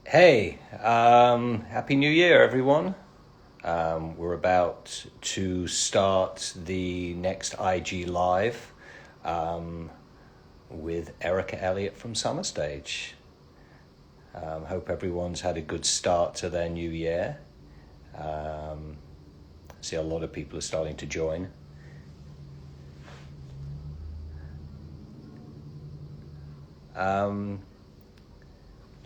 Hey, Happy New Year, everyone. We're about to start the next IG Live um, with Erika Elliott from SummerStage. Hope everyone's had a good start to their new year. Um, See a lot of people are starting to join. Um,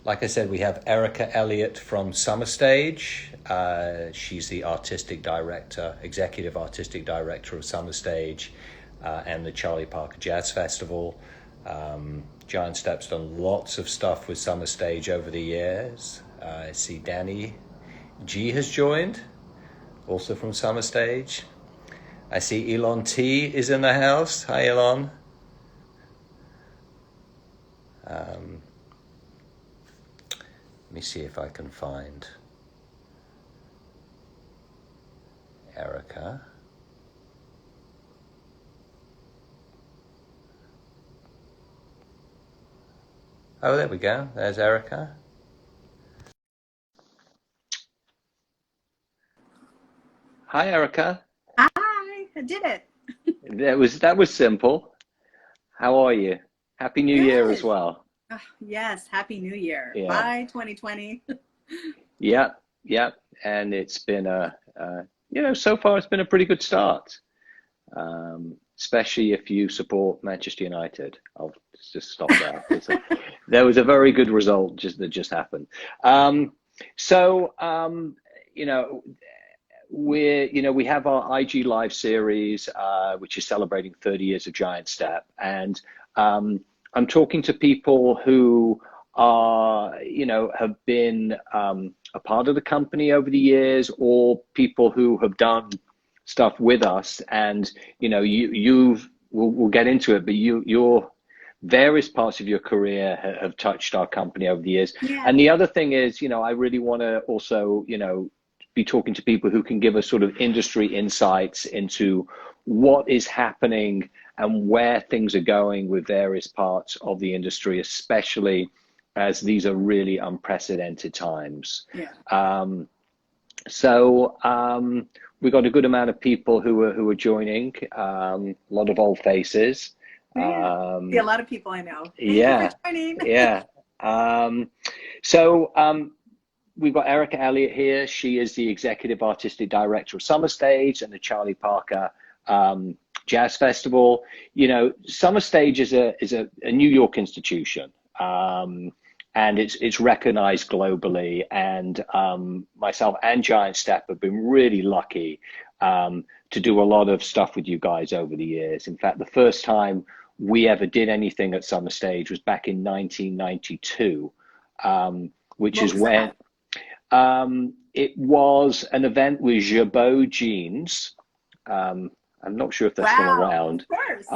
Like I said, we have Erika Elliott from SummerStage. She's the executive artistic director of SummerStage and the Charlie Parker Jazz Festival. Giant Step's done lots of stuff with SummerStage over the years. I see Danny G has joined, also from SummerStage. I see Elon T is in the house. Hi, Elon. Um, Let me see if I can find Erika. Oh, there we go. There's Erika. Hi, Erika. Hi, I did it. That was simple. How are you? Happy New Year as Good. well. Yes, Happy New Year. Yeah, Bye, 2020. yeah, yeah. And it's been so far it's been a pretty good start. Especially if you support Manchester United. I'll just stop there. There was a very good result that just happened. Um, so you know, we have our IG Live series, which is celebrating 30 years of Giant Step, and I'm talking to people who have been a part of the company over the years, or people who have done stuff with us, and we'll get into it, but your various parts of your career have touched our company over the years. Yeah. And the other thing is, I really want to also, be talking to people who can give us sort of industry insights into what is happening and where things are going with various parts of the industry, especially as these are really unprecedented times. Yeah. So we got a good amount of people who are joining, a lot of old faces. Yeah. See a Um, lot of people I know. Thank you for yeah, joining. yeah. Um, so we've got Erika Elliott here. She is the executive artistic director of SummerStage and the Charlie Parker Jazz Festival. SummerStage is a New York institution. And it's recognized globally. And myself and Giant Step have been really lucky to do a lot of stuff with you guys over the years. In fact, the first time we ever did anything at Summer Stage was back in 1992, which What is was when that? it was an event with Jabot Jeans. I'm not sure if they're still Wow, of around. course.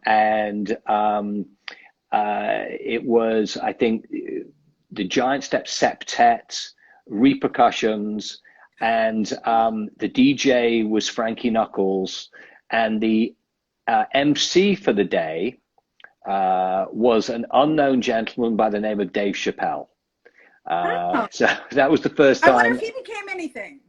And it was, I think, the Giant Step Septet, Repercussions, and the DJ was Frankie Knuckles, and the MC for the day was an unknown gentleman by the name of Dave Chappelle. Oh, So that was the first I wonder time. if he became anything.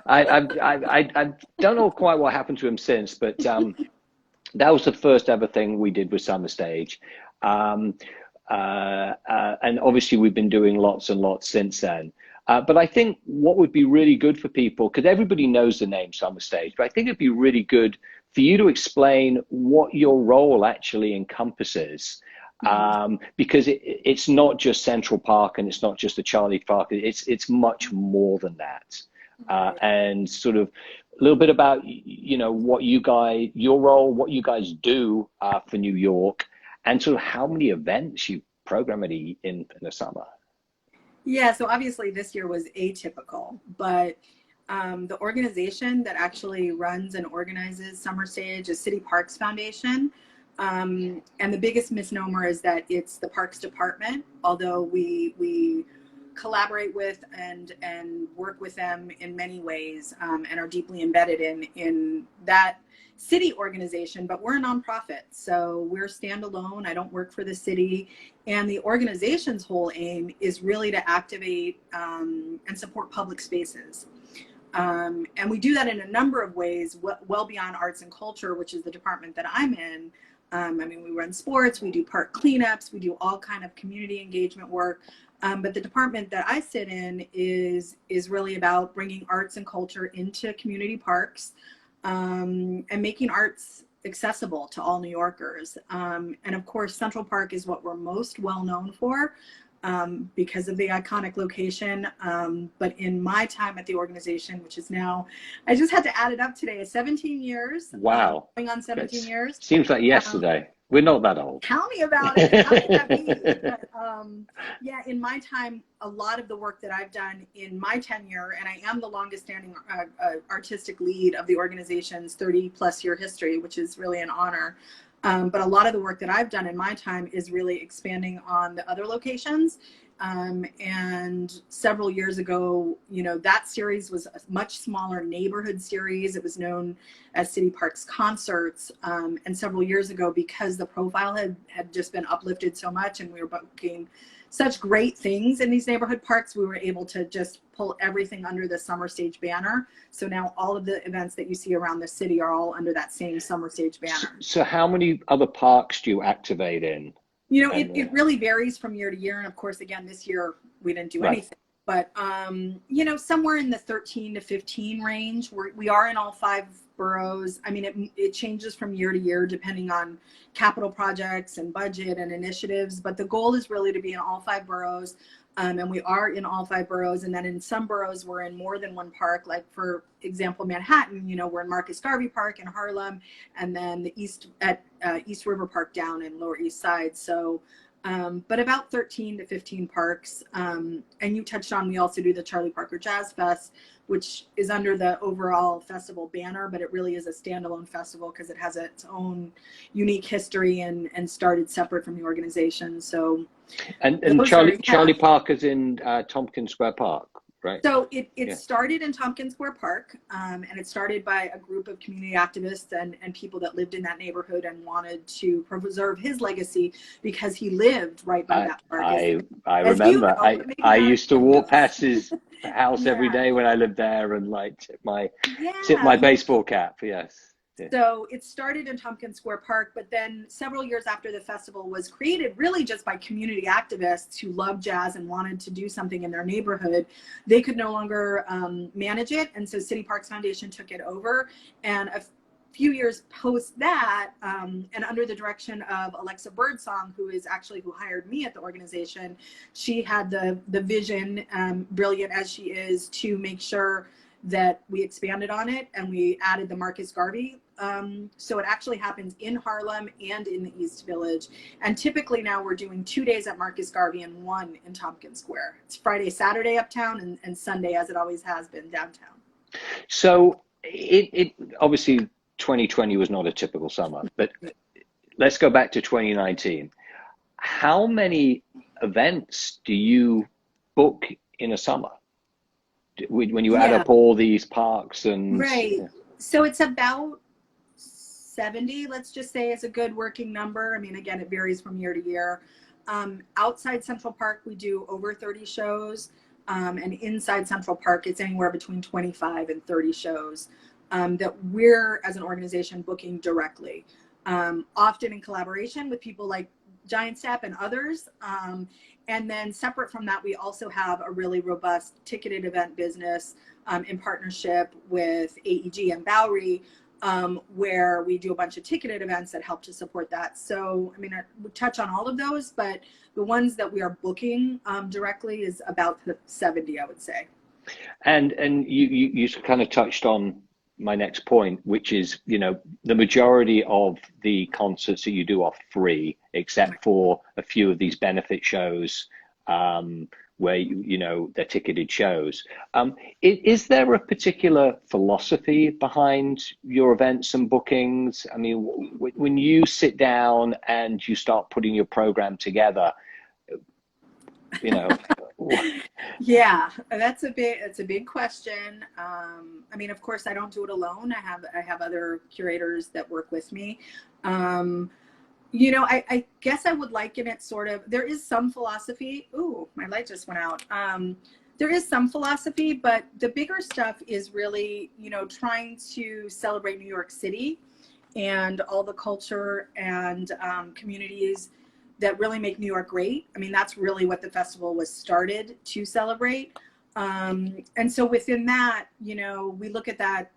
I don't know quite what happened to him since, but that was the first ever thing we did with Summer Stage. Um, and obviously we've been doing lots and lots since then. But I think what would be really good for people, because everybody knows the name Summer Stage, but I think it'd be really good for you to explain what your role actually encompasses. Because it's not just Central Park and it's not just the Charlie Park. It's much more than that. Right. And sort of a little bit about what you guys, your role, what you guys do for New York, and sort of how many events you program in the summer. Yeah, so obviously this year was atypical, but the organization that actually runs and organizes Summer Stage is City Parks Foundation. And the biggest misnomer is that it's the Parks Department, although we collaborate with and work with them in many ways, and are deeply embedded in that city organization. But we're a nonprofit, so we're standalone. I don't work for the city, and the organization's whole aim is really to activate and support public spaces. And we do that in a number of ways, well beyond arts and culture, which is the department that I'm in. I mean, we run sports, we do park cleanups, we do all kind of community engagement work. But the department that I sit in is really about bringing arts and culture into community parks, and making arts accessible to all New Yorkers. And of course, Central Park is what we're most well known for, because of the iconic location. But in my time at the organization, which is now, I just had to add it up today, 17 years. Wow. Going on 17 years. Seems like yesterday. We're not that old. Tell me about it. How did that be? But, yeah, in my time, a lot of the work that I've done in my tenure, and I am the longest standing artistic lead of the organization's 30 plus year history, which is really an honor. But a lot of the work that I've done in my time is really expanding on the other locations. And several years ago, you know, that series was a much smaller neighborhood series. It was known as City Parks Concerts. And several years ago, because the profile had just been uplifted so much and we were booking such great things in these neighborhood parks, we were able to just pull everything under the SummerStage banner. So now all of the events that you see around the city are all under that same SummerStage banner. So how many other parks do you activate in? You know, it really varies from year to year. And of course, again, this year we didn't do anything. But, you know, somewhere in the 13 to 15 range. We are in all 5 boroughs. I mean, it changes from year to year depending on capital projects and budget and initiatives. But the goal is really to be in all 5 boroughs. And we are in all 5 boroughs. And then in some boroughs, we're in more than one park. Like, for example, Manhattan, you know, we're in Marcus Garvey Park in Harlem, and then the East River Park down in Lower East Side. So, but about 13 to 15 parks. And you touched on, we also do the Charlie Parker Jazz Fest, which is under the overall festival banner, but it really is a standalone festival because it has its own unique history and started separate from the organization. So, and Charlie Parker's in Tompkins Square Park, right? So it started in Tompkins Square Park, and it started by a group of community activists and people that lived in that neighborhood and wanted to preserve his legacy because he lived right by that park. I remember. I used to walk past his house every day when I lived there and like tip my baseball cap. Yes. Yeah. So it started in Tompkins Square Park, but then several years after the festival was created, really just by community activists who loved jazz and wanted to do something in their neighborhood, they could no longer manage it. And so City Parks Foundation took it over. And a few years post that, and under the direction of Alexa Birdsong, who hired me at the organization, she had the vision, brilliant as she is, to make sure that we expanded on it and we added the Marcus Garvey. So it actually happens in Harlem and in the East Village. And typically now we're doing 2 days at Marcus Garvey and 1 in Tompkins Square. It's Friday, Saturday uptown, and Sunday, as it always has been, downtown. So it obviously 2020 was not a typical summer, but let's go back to 2019. How many events do you book in a summer? When you add up all these parks and so it's about 70, let's just say, is a good working number. I mean, again, it varies from year to year. Outside Central Park, we do over 30 shows, and inside Central Park, it's anywhere between 25 and 30 shows that we're, as an organization, booking directly, often in collaboration with people like Giant Step and others. And then separate from that, we also have a really robust ticketed event business in partnership with AEG and Bowery, where we do a bunch of ticketed events that help to support that. So, I mean, we touch on all of those, but the ones that we are booking directly is about 70, I would say. And you kind of touched on my next point, which is, you know, the majority of the concerts that you do are free, except for a few of these benefit shows where, you know, they're ticketed shows. Is there a particular philosophy behind your events and bookings? I mean, when you sit down and you start putting your program together, you know, Yeah, it's a big question. I mean, of course, I don't do it alone. I have other curators that work with me. Um, I guess I would liken it sort of, there is some philosophy. Ooh, my light just went out. There is some philosophy, but the bigger stuff is really, trying to celebrate New York City and all the culture and communities that really make New York great. I mean, that's really what the festival was started to celebrate. And so within that, we look at that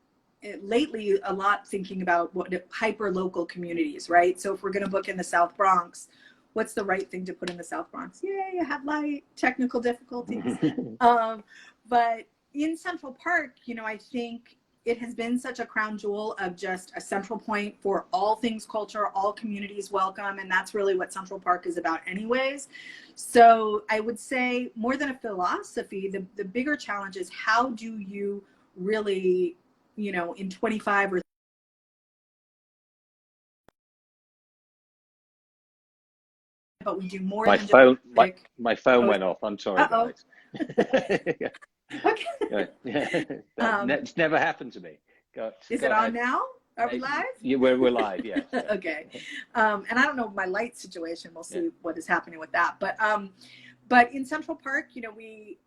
lately a lot, thinking about what hyper local communities, right? So if we're going to book in the South Bronx, what's the right thing to put in the South Bronx? Yeah, you have light technical difficulties. But in Central Park, I think it has been such a crown jewel of just a central point for all things culture, all communities welcome. And that's really what Central Park is about anyways. So I would say more than a philosophy, the bigger challenge is how do you really, in 25 or but we do more My than phone, just pick. my phone went off. I'm sorry, Uh-oh. guys. Yeah. Okay. It's never happened to me. Is Go it ahead. on now? Are we live? Yeah, we're live. Yes. Yeah. Okay. And I don't know my light situation. We'll see what is happening with that. But in Central Park, we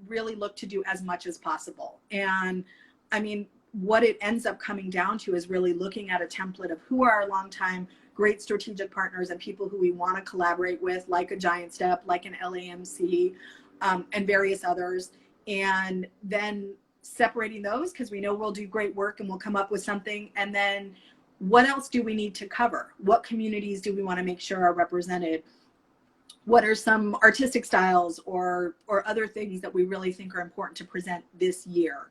really look to do as much as possible. And I mean, what it ends up coming down to is really looking at a template of who are our longtime great strategic partners and people who we want to collaborate with, like a Giant Step, like an LAMC, and various others. And then separating those, because we know we'll do great work and we'll come up with something. And then what else do we need to cover? What communities do we want to make sure are represented? What are some artistic styles or other things that we really think are important to present this year?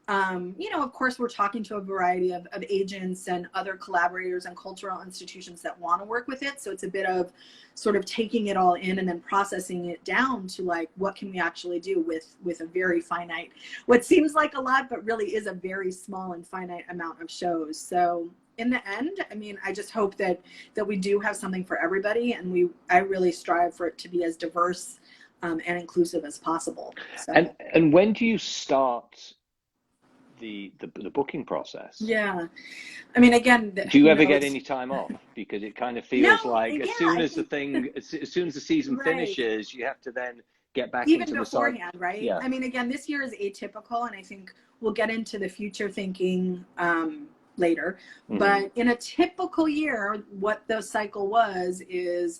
Of course, we're talking to a variety of agents and other collaborators and cultural institutions that want to work with it. So it's a bit of sort of taking it all in and then processing it down to like, what can we actually do with a very finite, what seems like a lot, but really is a very small and finite amount of shows. So in the end, I mean, I just hope that we do have something for everybody, and I really strive for it to be as diverse and inclusive as possible. So. And when do you start the booking process? Yeah, I mean, again, do you ever get any time off? Because it kind of feels like yeah, as soon as the season right. finishes, you have to then get back even into beforehand, the right? Yeah. I mean, again, this year is atypical, and I think we'll get into the future thinking later. But in a typical year, what the cycle is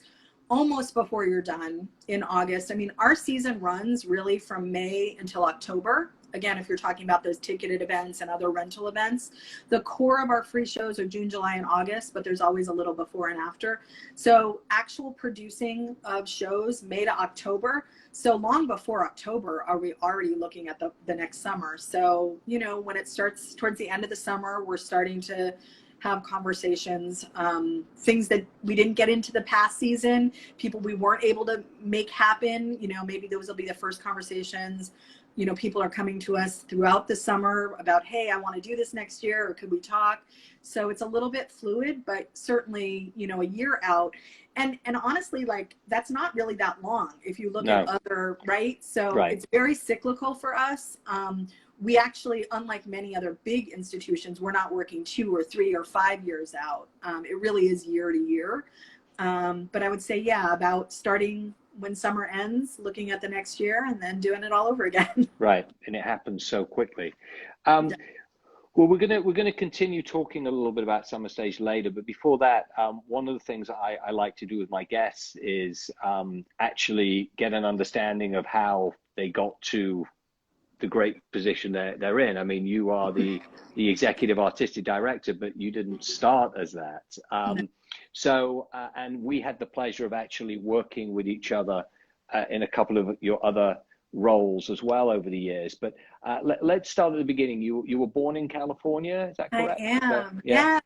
almost before you're done in August. I mean, our season runs really from May until October. Again, if you're talking about those ticketed events and other rental events, the core of our free shows are June, July, and August, but there's always a little before and after. So actual producing of shows May to October. So long before October, are we already looking at the next summer? So, when it starts towards the end of the summer, we're starting to have conversations, things that we didn't get into the past season, people we weren't able to make happen, maybe those will be the first conversations. People are coming to us throughout the summer about, hey, I want to do this next year, or could we talk? So it's a little bit fluid, but certainly, a year out. And honestly, like, that's not really that long if you look at other, right? So It's very cyclical for us. We actually, unlike many other big institutions, we're not working 2 or 3 or 5 years out. It really is year to year. But I would say, about starting when summer ends, looking at the next year, and then doing it all over again. Right, and it happens so quickly. Well, we're gonna continue talking a little bit about SummerStage later, but before that, one of the things I like to do with my guests is actually get an understanding of how they got to the great position they're in. I mean, you are the executive artistic director, but you didn't start as that. And we had the pleasure of actually working with each other in a couple of your other roles as well over the years. But let's start at the beginning. You were born in California, is that correct? I am. Yeah.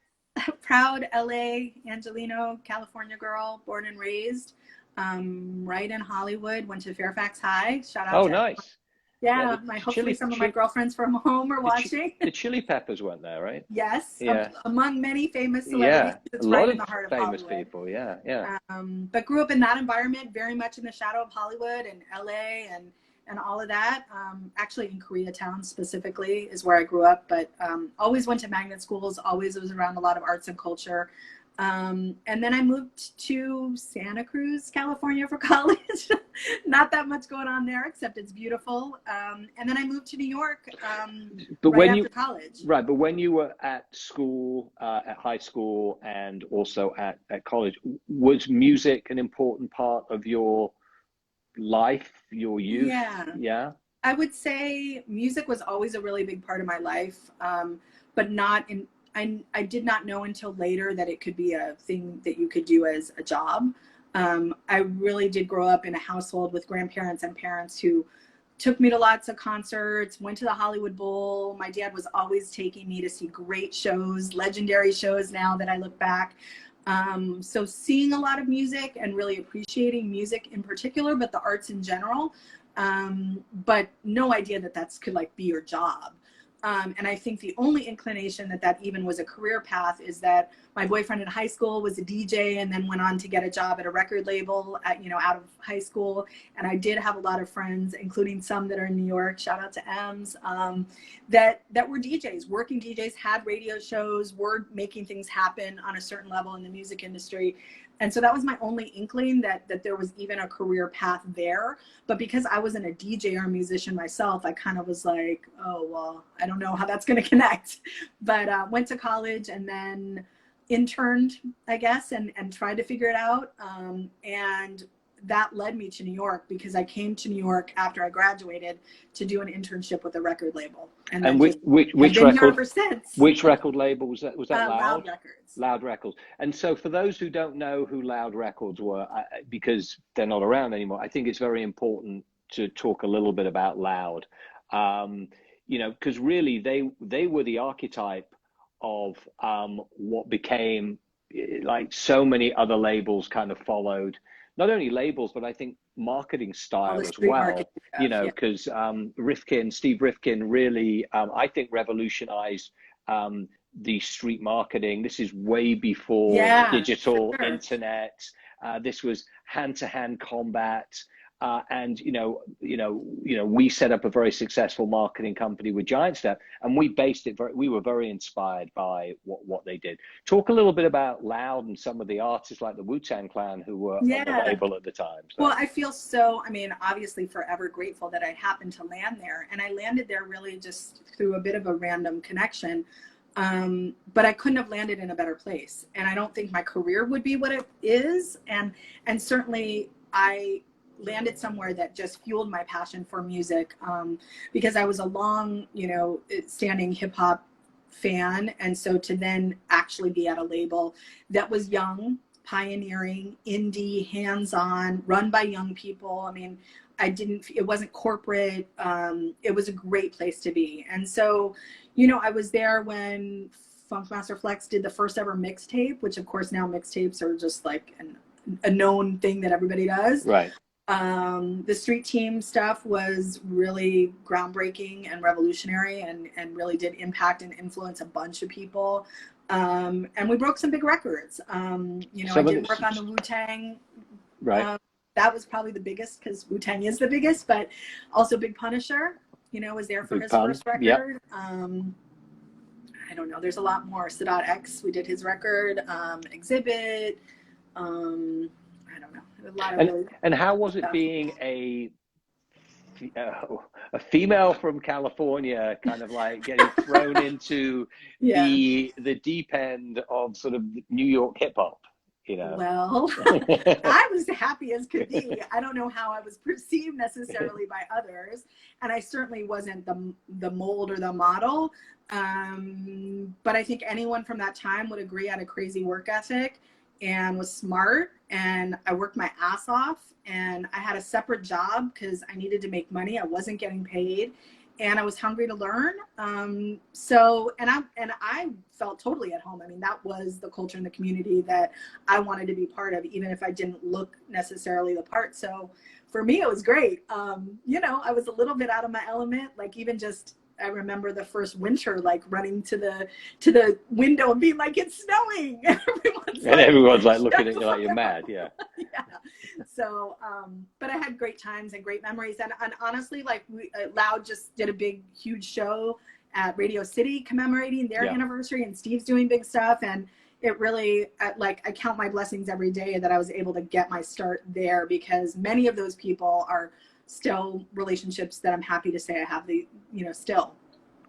Proud LA, Angelino, California girl, born and raised, right in Hollywood, went to Fairfax High. Shout out. Oh, nice. Yeah, hopefully some of my girlfriends from home are watching. The Chili Peppers went there, right? Yes, among many famous celebrities. It's right in the heart of famous Hollywood. People, yeah. But grew up in that environment, very much in the shadow of Hollywood and LA, and all of that. Actually in Koreatown specifically is where I grew up, but always went to magnet schools, always was around a lot of arts and culture. And then I moved to Santa Cruz, California for college. Not that much going on there, except it's beautiful. And then I moved to New York right after college. Right, but when you were at school, at high school, and also at college, was music an important part of your life, your youth? Yeah. I would say music was always a really big part of my life, but not in. I did not know until later that it could be a thing that you could do as a job. I really did grow up in a household with grandparents and parents who took me to lots of concerts, went to the Hollywood Bowl. My dad was always taking me to see great shows, legendary shows now that I look back. So seeing a lot of music and really appreciating music in particular, but the arts in general, but no idea that that's could like be your job. And I think the only inclination that even was a career path is that my boyfriend in high school was a DJ and then went on to get a job at a record label out of high school. And I did have a lot of friends, including some that are in New York, shout out to Ems, that were DJs, working DJs, had radio shows, were making things happen on a certain level in the music industry. And so that was my only inkling that there was even a career path there. But because I wasn't a DJ or a musician myself, I kind of was like, oh, well, I don't know how that's going to connect. But went to college and then interned, I guess, and tried to figure it out. And that led me to New York because I came to New York after I graduated to do an internship with a record label. And which record? Ever since. Which record label was that? Was that Loud? Loud Records. Loud Records. And so, for those who don't know who Loud Records were, because they're not around anymore, I think it's very important to talk a little bit about Loud. Because really, they were the archetype of what became like so many other labels kind of followed. Not only labels, but I think marketing style as well, because Steve Rifkin really, I think, revolutionized the street marketing. This is way before digital internet. This was hand-to-hand combat. And we set up a very successful marketing company with Giant Step, and we based it we were very inspired by what they did. Talk a little bit about Loud and some of the artists like the Wu-Tang Clan who were on the label at the time. So. Well, I feel obviously forever grateful that I happened to land there, and I landed there really just through a bit of a random connection. But I couldn't have landed in a better place, and I don't think my career would be what it is, and certainly I landed somewhere that just fueled my passion for music, because I was a long, standing hip hop fan. And so to then actually be at a label that was young, pioneering, indie, hands-on, run by young people. I mean, it wasn't corporate. It was a great place to be. And so, I was there when Funkmaster Flex did the first ever mixtape, which of course now mixtapes are just like a known thing that everybody does. Right. The street team stuff was really groundbreaking and revolutionary and really did impact and influence a bunch of people. And we broke some big records. I did work on the Wu-Tang. Right. That was probably the biggest because Wu-Tang is the biggest, but also Big Punisher, was there for his first record. Yep. I don't know. There's a lot more. Sadat X, we did his record. Exhibit. I don't know. A lot of and how was it being a female from California, kind of like getting thrown into the deep end of sort of New York hip hop? Well, I was happy as could be. I don't know how I was perceived necessarily by others, and I certainly wasn't the mold or the model. But I think anyone from that time would agree I had a crazy work ethic and was smart, and I worked my ass off, and I had a separate job because I needed to make money. I wasn't getting paid, and I was hungry to learn. I felt totally at home. I mean, that was the culture in the community that I wanted to be part of, even if I didn't look necessarily the part. So for me, it was great. I was a little bit out of my element, like even just I remember the first winter, like running to the window and being like, it's snowing. Everyone's like looking at you like you're mad. Yeah. Yeah. So, but I had great times and great memories. And honestly, like Loud just did a big, huge show at Radio City commemorating their anniversary, and Steve's doing big stuff. And it really, like, I count my blessings every day that I was able to get my start there, because many of those people are still relationships that I'm happy to say I have still.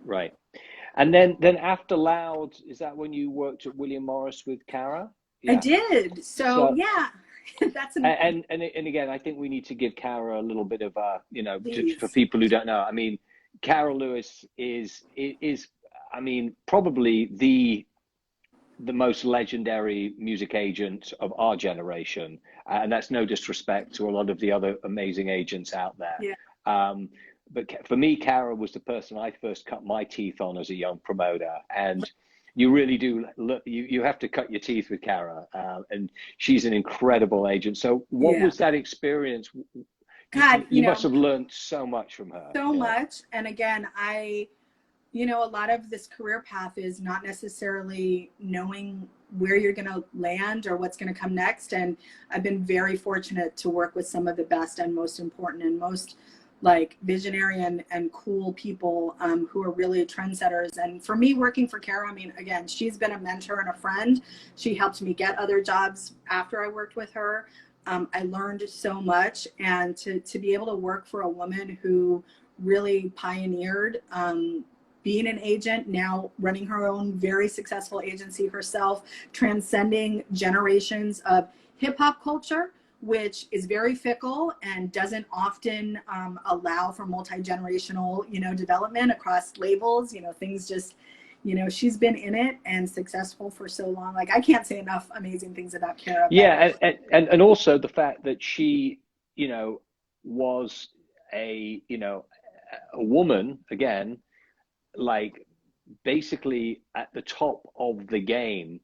Right. And then after Loud, is that when you worked at William Morris with Karra? Yeah. I did. So yeah, that's and again, I think we need to give Karra a little bit of for people who don't know. I mean, Karra Lewis is I mean, probably the most legendary music agent of our generation, and that's no disrespect to a lot of the other amazing agents out there. Yeah. But for me, Karra was the person I first cut my teeth on as a young promoter, and you really do look. You have to cut your teeth with Karra, and she's an incredible agent. So, what was that experience? God, you must have learned so much from her. So much, and again, a lot of this career path is not necessarily knowing where you're going to land or what's going to come next. And I've been very fortunate to work with some of the best and most important and most like visionary and cool people who are really trendsetters. And for me, working for Karra, I mean, again, she's been a mentor and a friend. She helped me get other jobs after I worked with her. I learned so much, and to be able to work for a woman who really pioneered being an agent, now running her own very successful agency herself, transcending generations of hip hop culture, which is very fickle and doesn't often allow for multi-generational, development across labels. Things just, she's been in it and successful for so long. Like, I can't say enough amazing things about Karra. Yeah, and also the fact that she, was a woman, again, like basically at the top of the game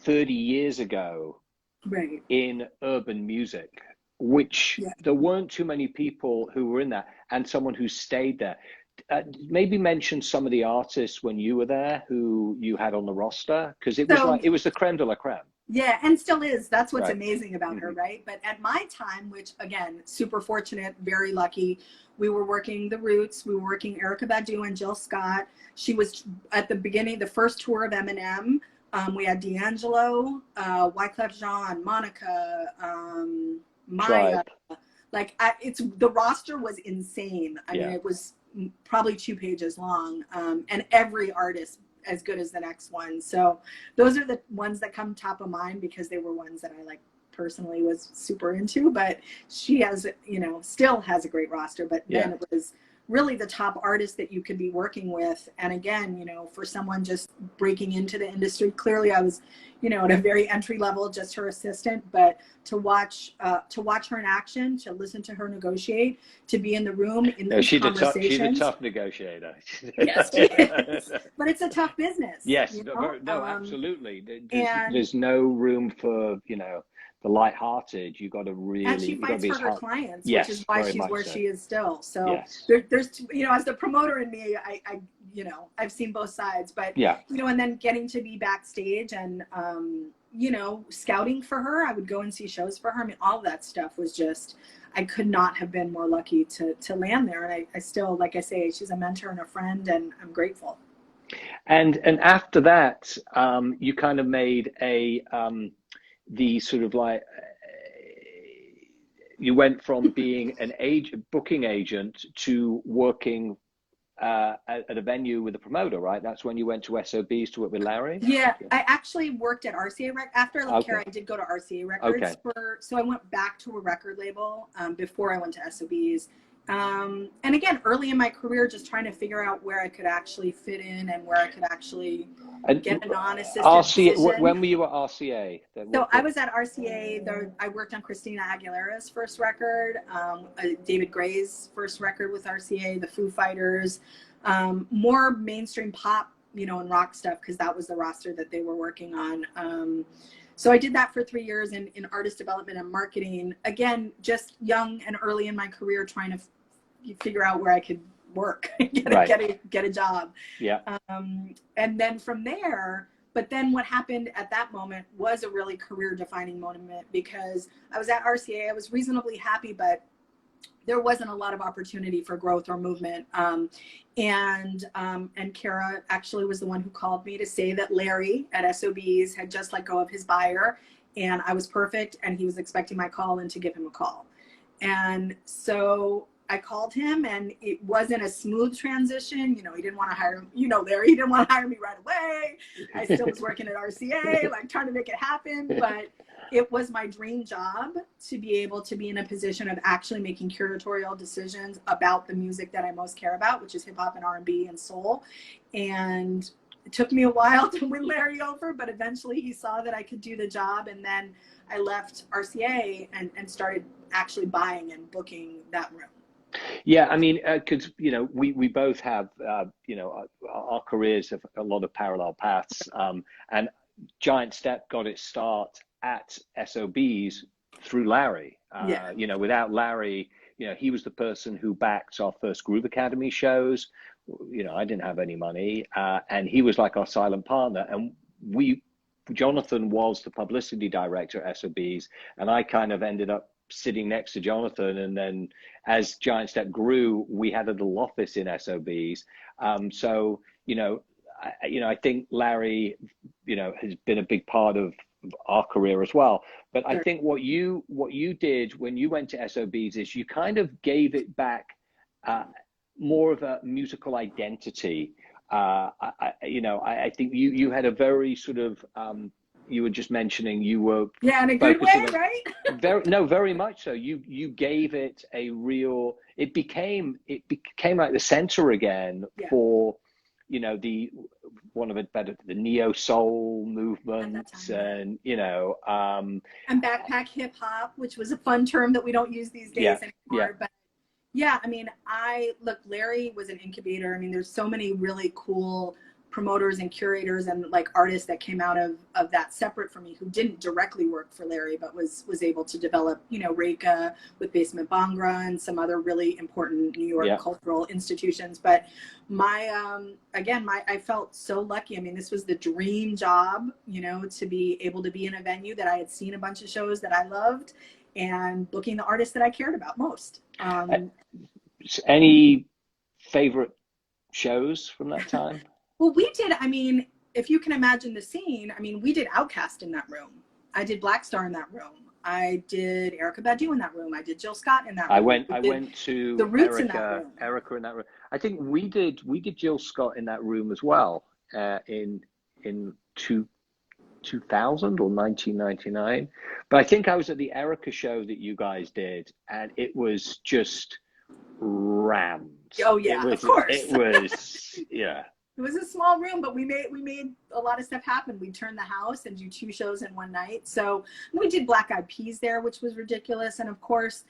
30 years ago, right, in urban music, which there weren't too many people who were in that, and someone who stayed there. Maybe mention some of the artists when you were there who you had on the roster, because it was the creme de la creme. Yeah, and still is. That's what's amazing about her, right? But at my time, which again, super fortunate, very lucky, we were working the Roots, we were working Erika Badu and Jill Scott. She was at the beginning, the first tour of Eminem. We had D'Angelo, Wyclef Jean, Monica, Maya. Like, the roster was insane. I mean, it was probably 2 pages long, and every artist as good as the next one. So those are the ones that come top of mind, because they were ones that I personally was super into. But she has, still has a great roster, but then it was really the top artist that you could be working with. And again, for someone just breaking into the industry, clearly I was, at a very entry level, just her assistant, but to watch her in action, to listen to her negotiate, to be in the room in these conversations. She's a tough negotiator. Yes, she is. But it's a tough business. Yes, no, absolutely. There's no room for, the lighthearted. You got to really. And she fights for her clients, which is why she's where she is still. So there's, as the promoter in me, I've seen both sides, but and then getting to be backstage and scouting for her. I would go and see shows for her. I mean, all of that stuff was just, I could not have been more lucky to land there. And I still, like I say, she's a mentor and a friend, and I'm grateful. And after that, you kind of made the sort of you went from being an booking agent to working at a venue with a promoter, right? That's when you went to SOBs to work with Larry? Yeah, I actually worked at RCA after I left Karra. I did go to RCA Records so I went back to a record label before I went to SOBs. And again, early in my career, just trying to figure out where I could actually fit in and where I could actually get a non-assistant position. When were you at RCA? So I was at RCA. I worked on Christina Aguilera's first record, David Gray's first record with RCA, the Foo Fighters, more mainstream pop, and rock stuff, because that was the roster that they were working on. So I did that for 3 years in artist development and marketing. Again, just young and early in my career, trying to figure out where I could work, get a job. Yeah. And then from there, but then what happened at that moment was a really career defining moment, because I was at RCA, I was reasonably happy, but there wasn't a lot of opportunity for growth or movement. And Karra actually was the one who called me to say that Larry at SOBs had just let go of his buyer, and I was perfect, and he was expecting my call and to give him a call. And so I called him, and it wasn't a smooth transition. You know, he didn't want to hire him. You know, Larry, he didn't want to hire me right away. I still was working at RCA, like trying to make it happen. But it was my dream job to be able to be in a position of actually making curatorial decisions about the music that I most care about, which is hip hop and R&B and soul. And it took me a while to win Larry over, but eventually he saw that I could do the job. And then I left RCA and started actually buying and booking that room. Yeah, I mean, because we both have our careers have a lot of parallel paths, and Giant Step got its start at SOBs through Larry. Without Larry, he was the person who backed our first Groove Academy shows. I didn't have any money, and he was like our silent partner. And Jonathan was the publicity director at SOBs, and I kind of ended up sitting next to Jonathan. And then as Giant Step grew, we had a little office in SOBs. I think Larry, has been a big part of our career as well. But I think what you did when you went to SOBs is you kind of gave it back more of a musical identity. I think you had a very sort of, you were just mentioning you were in a good way, right? Very much so. You gave it a real. It became like the center again for the neo soul movement, and and backpack hip hop, which was a fun term that we don't use these days anymore. But yeah, I mean, Larry was an incubator. I mean, there's so many really cool promoters and curators and like artists that came out of that separate from me, who didn't directly work for Larry, but was able to develop, Erika with Basement Bhangra and some other really important New York cultural institutions. But I felt so lucky. I mean, this was the dream job, to be able to be in a venue that I had seen a bunch of shows that I loved and booking the artists that I cared about most. Any favorite shows from that time? Well, we did, I mean, if you can imagine the scene, I mean, we did Outkast in that room. I did Black Star in that room. I did Erika Badu in that room. I did Jill Scott in that room. I went to the Roots in that room. Erika in that room. I think we did Jill Scott in that room as well, in 2000 or 1999. But I think I was at the Erika show that you guys did, and it was just rammed. Oh yeah, of course. It was yeah. It was a small room, but we made a lot of stuff happen. We turned the house and do 2 shows in one night. So we did Black Eyed Peas there, which was ridiculous. And of course,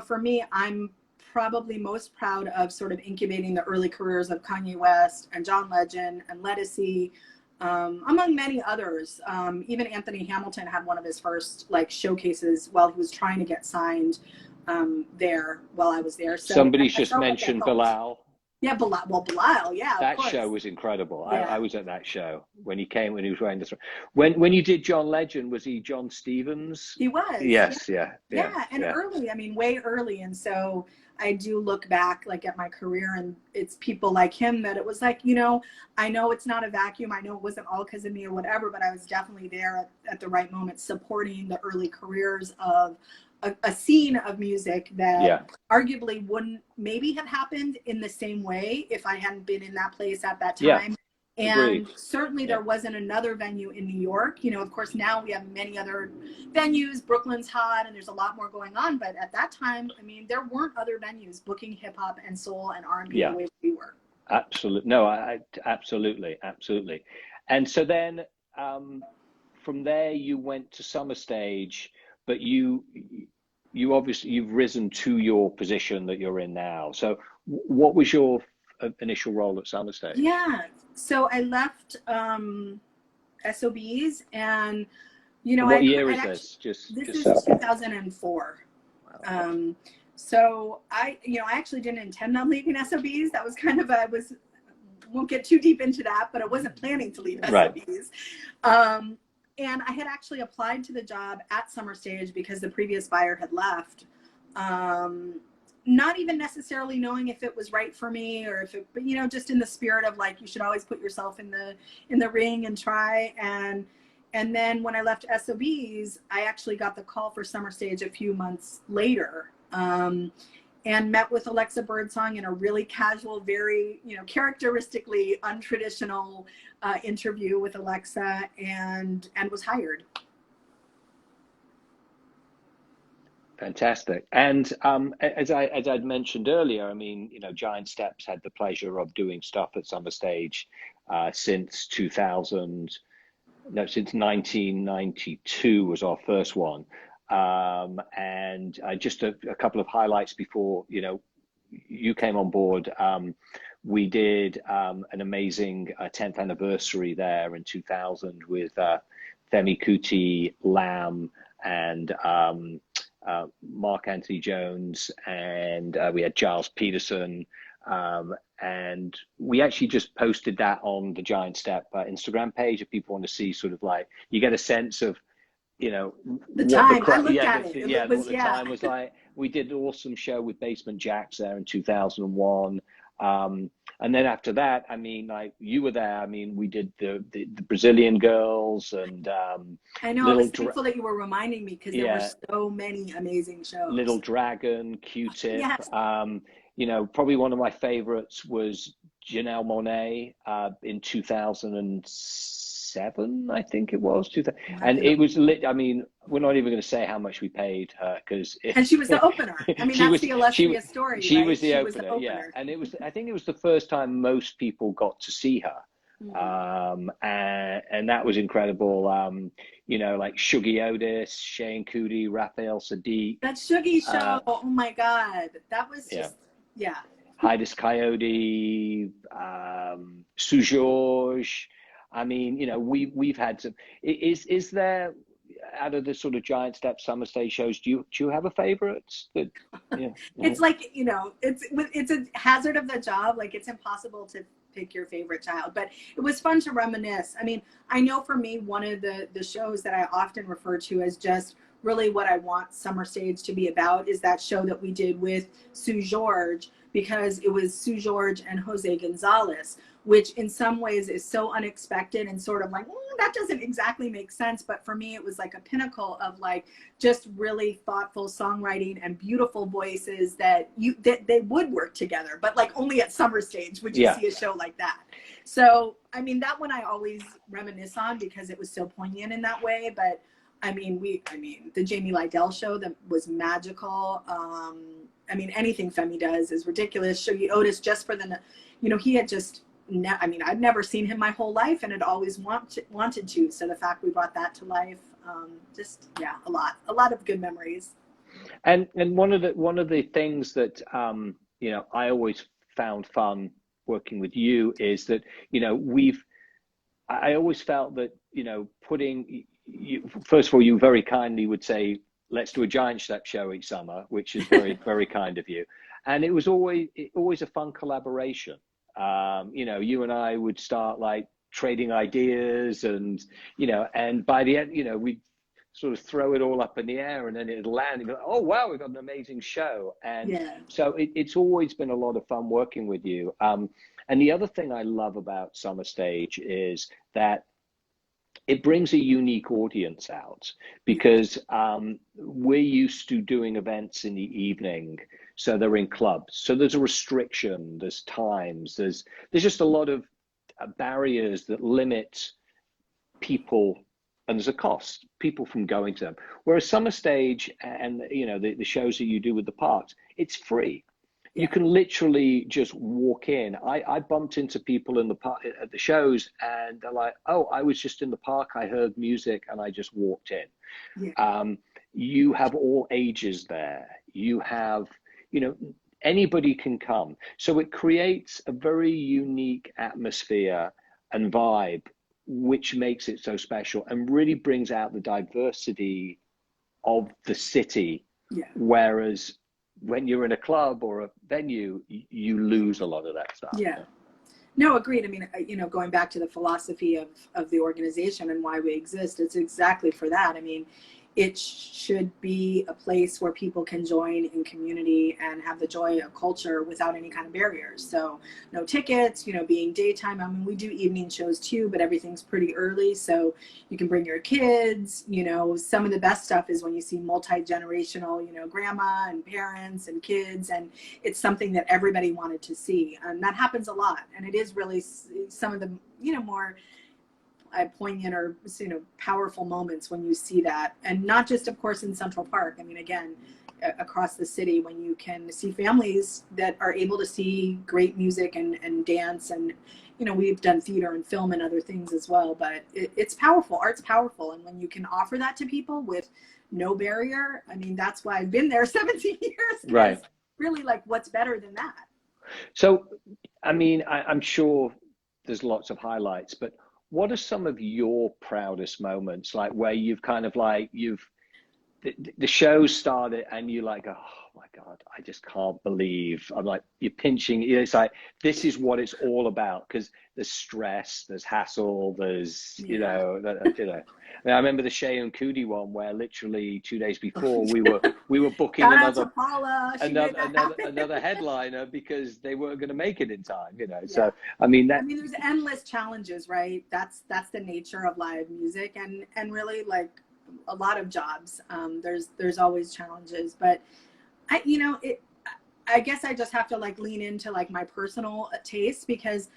for me, I'm probably most proud of sort of incubating the early careers of Kanye West and John Legend and Ledisi, among many others. Even Anthony Hamilton had one of his first showcases while he was trying to get signed there while I was there. So somebody's just mentioned Bilal. Yeah, Bilal. Well, Bilal, yeah. That show was incredible. Yeah. I was at that show when he was wearing this. When you did John Legend, was he John Stevens? He was. Yes, early. I mean, way early. And so I do look back at my career, and it's people like him that it was I know it's not a vacuum. I know it wasn't all because of me or whatever, but I was definitely there at the right moment, supporting the early careers of a scene of music that arguably wouldn't maybe have happened in the same way if I hadn't been in that place at that time. And agreed. Certainly there wasn't another venue in New York. Of course, now we have many other venues. Brooklyn's hot and there's a lot more going on. But at that time, I mean, there weren't other venues booking hip hop and soul and R&B the way we were. Absolutely. No, absolutely. And so then from there you went to SummerStage. But you obviously, you've risen to your position that you're in now. So what was your initial role at SummerStage? Yeah. So I left SOBs, and what year is this? This is 2004. Wow. So I actually didn't intend on leaving SOBs. That was kind of won't get too deep into that, but I wasn't planning to leave Right. SOBs. And I had actually applied to the job at SummerStage because the previous buyer had left. Not even necessarily knowing if it was right for me or if it, but just in the spirit of like, you should always put yourself in the ring and try. And then when I left SOBs, I actually got the call for SummerStage a few months later. And met with Alexa Birdsong in a really casual, very, characteristically untraditional interview with Alexa, and was hired. Fantastic. And as I'd mentioned earlier, I mean, Giant Steps had the pleasure of doing stuff at SummerStage since 1992 was our first one. And just a couple of highlights before, you came on board. We did an amazing 10th anniversary there in 2000 with Femi Kuti, Lamb, and Mark Anthony Jones, and we had Giles Peterson, and we actually just posted that on the Giant Step Instagram page if people want to see sort of like, you get a sense of, the time. I looked at it. What the time was like. We did an awesome show with Basement Jacks there in 2001. And then after that, I mean, like, you were there. I mean, we did the Brazilian girls, and I know, I was thankful that you were reminding me, because there were so many amazing shows. Little Dragon, Q-Tip. Yes. Probably one of my favorites was Janelle Monáe in 2007, I think it was. And it was lit. I mean, we're not even going to say how much we paid her, because and she was the opener. I mean, that's the illustrious story. She right? was the opener, yeah. And I think it was the first time most people got to see her. Mm-hmm. And that was incredible. Like Shuggy Otis, Shane Coody, Raphael Sadiq. That Shuggy show, oh my God, that was just, yeah. Hydus Coyote, Sue George. I mean, we've had some. Is there, out of the sort of Giant Step SummerStage shows, do you have a favorite? It's like, it's a hazard of the job. Like, it's impossible to pick your favorite child, but it was fun to reminisce. I mean, I know for me, one of the shows that I often refer to as just really what I want SummerStage to be about is that show that we did with Sue George, because it was Sue George and Jose Gonzalez, which in some ways is so unexpected and sort of like, that doesn't exactly make sense. But for me, it was like a pinnacle of like just really thoughtful songwriting and beautiful voices that they would work together, but like only at SummerStage would you see a show like that. So, I mean, that one I always reminisce on because it was so poignant in that way. But I mean, the Jamie Lydell show, that was magical. I mean, anything Femi does is ridiculous. Shuggy Otis, just for he had just, I'd never seen him my whole life and had always wanted to. So the fact we brought that to life, a lot of good memories. And one of the things that I always found fun working with you is that I always felt that putting you, first of all, you very kindly would say, let's do a Giant Step show each summer, which is very, very kind of you. And it was always a fun collaboration. You and I would start like trading ideas, and by the end, we'd sort of throw it all up in the air, and then it'd land and go, oh wow, we've got an amazing show. And so it's always been a lot of fun working with you. And the other thing I love about SummerStage is that it brings a unique audience out, because we're used to doing events in the evening, so they're in clubs, so there's a restriction, there's times, there's just a lot of barriers that limit people, and there's a cost, people from going to them. Whereas SummerStage and the shows that you do with the parks, it's free. You can literally just walk in. I bumped into people in the park at the shows, and they're like, oh, I was just in the park, I heard music, and I just walked in. You have all ages there. You have, anybody can come. So it creates a very unique atmosphere and vibe, which makes it so special and really brings out the diversity of the city. Whereas when you're in a club or a venue, you lose a lot of that stuff. Yeah. No, agreed. I mean, you know, going back to the philosophy of the organization and why we exist, it's exactly for that. I mean, it should be a place where people can join in community and have the joy of culture without any kind of barriers. So no tickets, you know, being daytime. I mean, we do evening shows too, but everything's pretty early. So you can bring your kids, you know. Some of the best stuff is when you see multi-generational, you know, grandma and parents and kids, and it's something that everybody wanted to see. And that happens a lot. And it is really some of the, you know, more poignant or, you know, powerful moments when you see that. And not just, of course, in Central Park. I mean, again, across the city, when you can see families that are able to see great music and dance. And, you know, we've done theater and film and other things as well, but it's powerful. Art's powerful. And when you can offer that to people with no barrier, I mean, that's why I've been there 17 years. Right. Really, like, what's better than that? So, I mean, I'm sure there's lots of highlights, but what are some of your proudest moments, like where you've kind of like, the show started and you're like, oh my God, I just can't believe, I'm like, you're pinching, it's like, this is what it's all about, because there's stress, there's hassle, there's, you know, I mean, I remember the Shea and Cudi one where literally 2 days before we were booking another headliner because they weren't going to make it in time, you know. Yeah. So I mean there's endless challenges, right? That's the nature of live music, and really, like a lot of jobs, there's always challenges, but I guess I just have to like lean into like my personal taste, because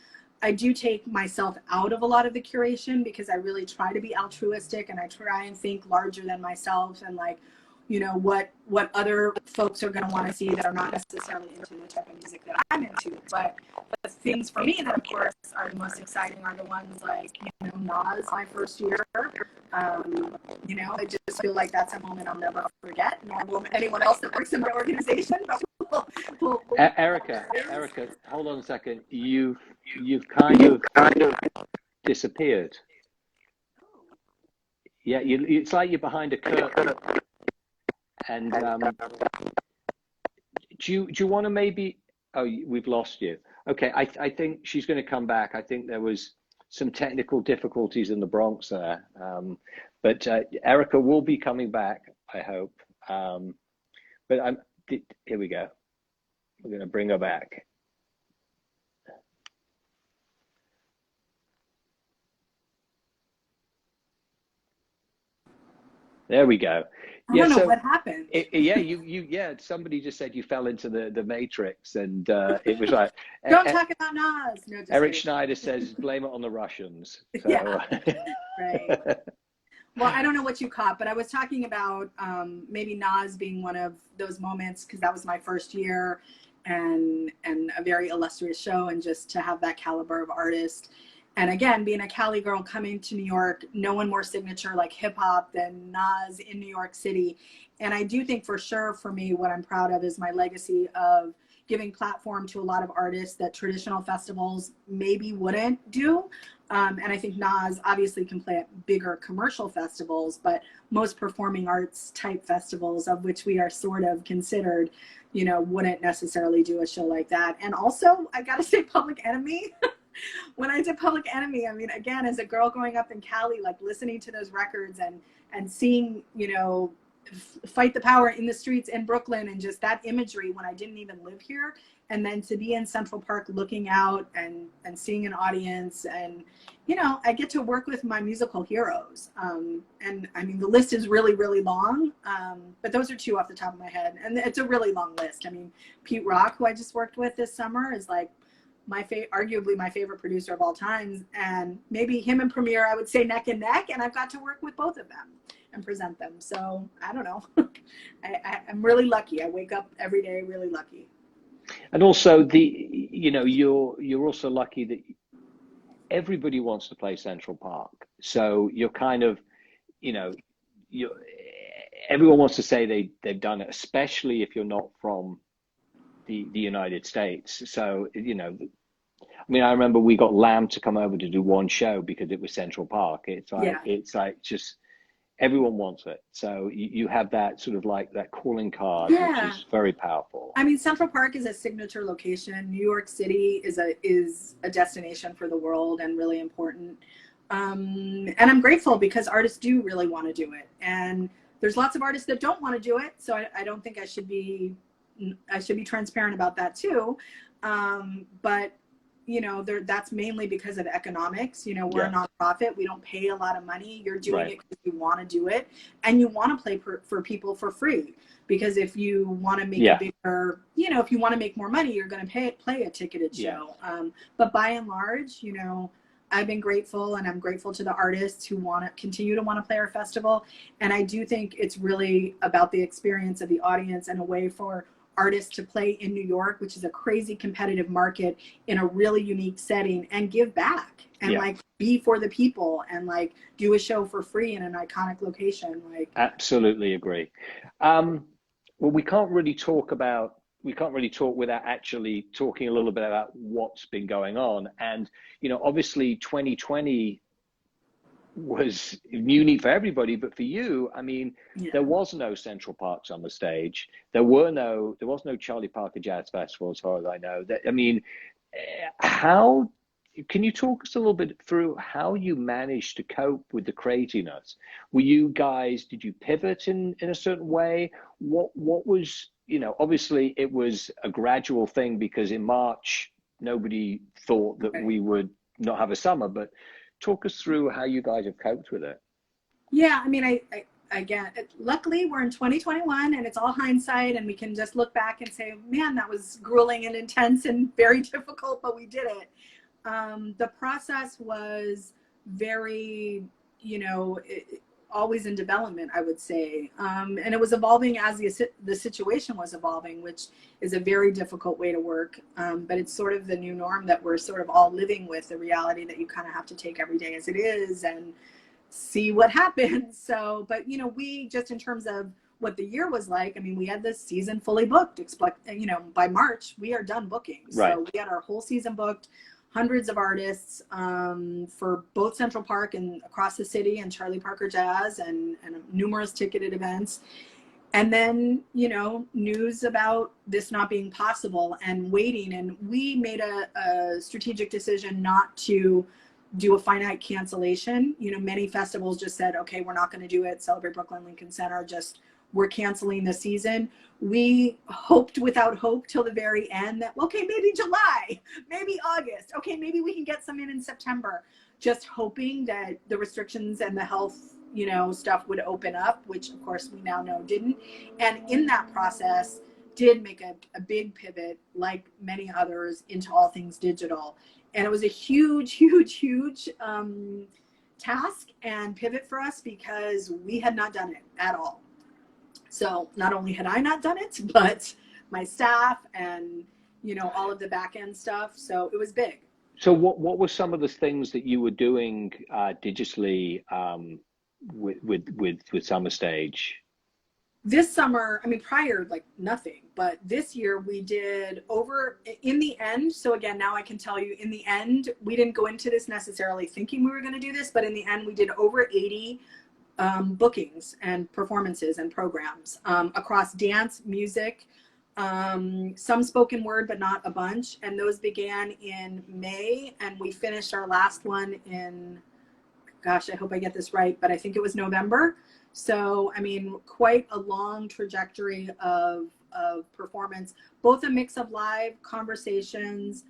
I do take myself out of a lot of the curation, because I really try to be altruistic and I try and think larger than myself, and like, you know, what other folks are going to want to see that are not necessarily into the type of music that I'm into. But the things for me that, of course, are the most exciting are the ones like, you know, Nas, my first year. You know, I just feel like that's a moment I'll never forget, nor will anyone else that works in my organization. But Erika, hold on a second. You've kind of disappeared. Yeah, it's like you're behind a curtain. And do you want to maybe? Oh, we've lost you. Okay, I think she's going to come back. I think there was some technical difficulties in the Bronx there, but Erika will be coming back, I hope. But here we go. We're going to bring her back. There we go. I don't know what happened. Somebody just said you fell into the matrix, and it was like don't talk about Nas. No, Eric Schneider says blame it on the Russians. So. Yeah, right. Well, I don't know what you caught, but I was talking about maybe Nas being one of those moments, because that was my first year, and a very illustrious show, and just to have that caliber of artist. And again, being a Cali girl coming to New York, no one more signature like hip hop than Nas in New York City. And I do think for sure, for me, what I'm proud of is my legacy of giving platform to a lot of artists that traditional festivals maybe wouldn't do. And I think Nas obviously can play at bigger commercial festivals, but most performing arts type festivals, of which we are sort of considered, you know, wouldn't necessarily do a show like that. And also, I gotta say, Public Enemy. When I did Public Enemy, I mean, again, as a girl growing up in Cali, like listening to those records and seeing, you know, Fight the Power in the streets in Brooklyn, and just that imagery when I didn't even live here, and then to be in Central Park looking out and seeing an audience, and, you know, I get to work with my musical heroes. And I mean, the list is really, really long, but those are two off the top of my head. And it's a really long list. I mean, Pete Rock, who I just worked with this summer, is like arguably my favorite producer of all time, and maybe him and Premier, I would say neck and neck, and I've got to work with both of them and present them. So I don't know. I'm really lucky. I wake up every day really lucky. And also you're also lucky that everybody wants to play Central Park. So you're kind of, you know, everyone wants to say they've done it, especially if you're not from the United States. So, you know, I mean, I remember we got Lamb to come over to do one show because it was Central Park. It's like, It's like just everyone wants it. So you have that sort of like that calling card, which Yeah. is very powerful. I mean, Central Park is a signature location. New York City is a destination for the world and really important. And I'm grateful because artists do really want to do it. And there's lots of artists that don't want to do it. So I don't think I should be transparent about that too. But you know, that's mainly because of economics. You know, we're a nonprofit. We don't pay a lot of money. You're doing it because you want to do it and you want to play for people for free. Because if you want to make a bigger, you know, if you want to make more money, you're going to play a ticketed show. But by and large, you know, I've been grateful, and I'm grateful to the artists who want to continue to want to play our festival. And I do think it's really about the experience of the audience and a way for artists to play in New York, which is a crazy competitive market, in a really unique setting, and give back and like be for the people and like do a show for free in an iconic location. Like, absolutely agree. Well, we can't really talk without actually talking a little bit about what's been going on. And, you know, obviously 2020 was unique for everybody, but for you, I mean, there was no Central Park SummerStage. There was no Charlie Parker Jazz Festival, as far as I know. I mean, how can you talk us a little bit through how you managed to cope with the craziness? Did you pivot in a certain way? What was, you know, obviously it was a gradual thing because in March, nobody thought that we would not have a summer, but talk us through how you guys have coped with it. Yeah, I mean, again, luckily we're in 2021 and it's all hindsight, and we can just look back and say, man, that was grueling and intense and very difficult, but we did it. The process was very, you know, always in development, I would say. And it was evolving as the situation was evolving, which is a very difficult way to work. But it's sort of the new norm that we're sort of all living with, the reality that you kind of have to take every day as it is and see what happens. So, but, you know, we just in terms of what the year was like, I mean, we had this season fully booked. You know, by March, we are done booking. Right. So we had our whole season booked. Hundreds of artists for both Central Park and across the city, and Charlie Parker Jazz, and numerous ticketed events. And then, you know, news about this not being possible and waiting. And we made a strategic decision not to do a finite cancellation. You know, many festivals just said, okay, we're not going to do it. Celebrate Brooklyn Lincoln Center, we're canceling the season. We hoped without hope till the very end that, okay, maybe July, maybe August. Okay, maybe we can get some in September. Just hoping that the restrictions and the health, you know, stuff would open up, which of course we now know didn't. And in that process, did make a big pivot, like many others, into all things digital. And it was a huge task and pivot for us because we had not done it at all. So not only had I not done it, but my staff and, you know, all of the back end stuff. So it was big. So what were some of the things that you were doing digitally with SummerStage? This summer, I mean, prior, like nothing, but this year we did in the end. So again, now I can tell you in the end, we didn't go into this necessarily thinking we were going to do this, but in the end we did over 80 bookings and performances and programs across dance, music, some spoken word, but not a bunch. And those began in May, and we finished our last one in, gosh, I hope I get this right, but I think it was November. So, I mean, quite a long trajectory of performance, both a mix of live conversations,